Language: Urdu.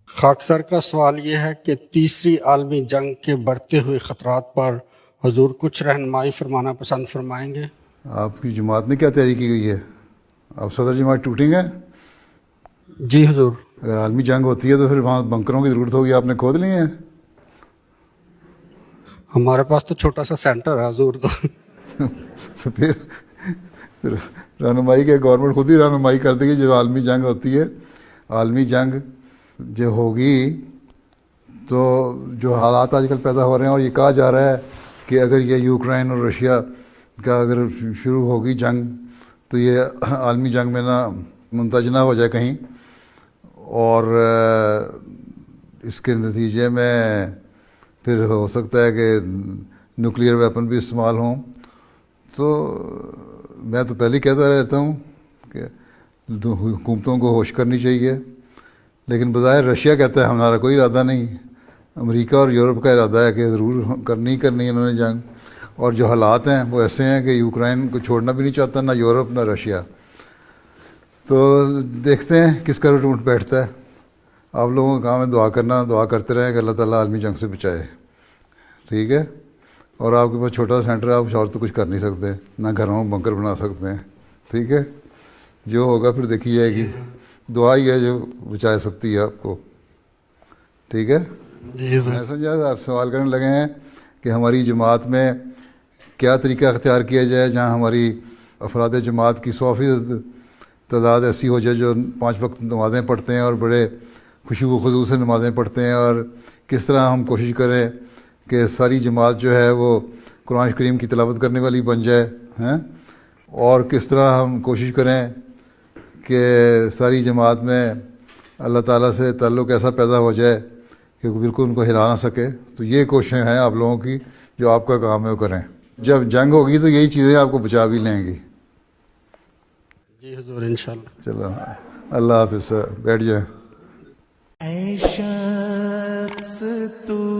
خاکسار کا سوال یہ ہے کہ تیسری عالمی جنگ کے بڑھتے ہوئے خطرات پر حضور کچھ رہنمائی فرمانا پسند فرمائیں گے؟ آپ کی جماعت نے کیا تیاری کی گئی ہے؟ اب صدر جماعت ٹوٹیں گے؟ جی حضور۔ اگر عالمی جنگ ہوتی ہے تو پھر وہاں بنکروں کی ضرورت ہوگی، آپ نے کھود لیے ہیں؟ ہمارے پاس تو چھوٹا سا سینٹر ہے حضور۔ تو پھر رہنمائی کے گورنمنٹ خود ہی رہنمائی کر دے گی جب عالمی جنگ ہوتی ہے۔ عالمی جنگ جو ہوگی تو جو حالات آج کل پیدا ہو رہے ہیں، اور یہ کہا جا رہا ہے کہ اگر یہ یوکرائن اور رشیا کا اگر شروع ہوگی جنگ تو یہ عالمی جنگ میں نہ منتج نہ ہو جائے کہیں، اور اس کے نتیجے میں پھر ہو سکتا ہے کہ نیوکلیئر ویپن بھی استعمال ہوں۔ تو میں تو پہلے ہی کہتا رہتا ہوں کہ حکومتوں کو ہوش کرنی چاہیے، لیکن بظاہر رشیا کہتا ہے ہمارا کوئی ارادہ نہیں، امریکہ اور یورپ کا ارادہ ہے کہ ضرور کرنی ہے انہوں نے جنگ، اور جو حالات ہیں وہ ایسے ہیں کہ یوکرائن کو چھوڑنا بھی نہیں چاہتا، نہ یورپ نہ رشیا۔ تو دیکھتے ہیں کس کا روٹ بیٹھتا ہے۔ آپ لوگوں کا کام ہے دعا کرنا، دعا کرتے رہیں کہ اللہ تعالیٰ عالمی جنگ سے بچائے، ٹھیک ہے؟ اور آپ کے پاس چھوٹا سا سینٹر ہے، آپ اور تو کچھ کر نہیں سکتے، نہ گھروں میں بنکر بنا سکتے ہیں، ٹھیک ہے؟ جو ہوگا پھر دیکھی جائے گی، دعا ہی ہے جو بچا سکتی ہے آپ کو، ٹھیک ہے؟ میں سمجھا آپ سوال کرنے لگے ہیں کہ ہماری جماعت میں کیا طریقہ اختیار کیا جائے جہاں ہماری افراد جماعت کی 100% تعداد ایسی ہو جائے جو 5 وقت نمازیں پڑھتے ہیں اور بڑے خشوع و خضوع سے نمازیں پڑھتے ہیں، اور کس طرح ہم کوشش کریں کہ ساری جماعت جو ہے وہ قرآن کریم کی تلاوت کرنے والی بن جائے ہیں، اور کس طرح ہم کوشش کریں کہ ساری جماعت میں اللہ تعالیٰ سے تعلق ایسا پیدا ہو جائے کہ بالکل ان کو ہلا نہ سکے۔ تو یہ کوششیں ہیں آپ لوگوں کی، جو آپ کا کام ہے وہ کریں۔ جب جنگ ہوگی تو یہی چیزیں آپ کو بچا بھی لیں گی۔ جی حضور انشاءاللہ۔ چلو اللہ حافظ، بیٹھ جائیں۔ اے شخص تو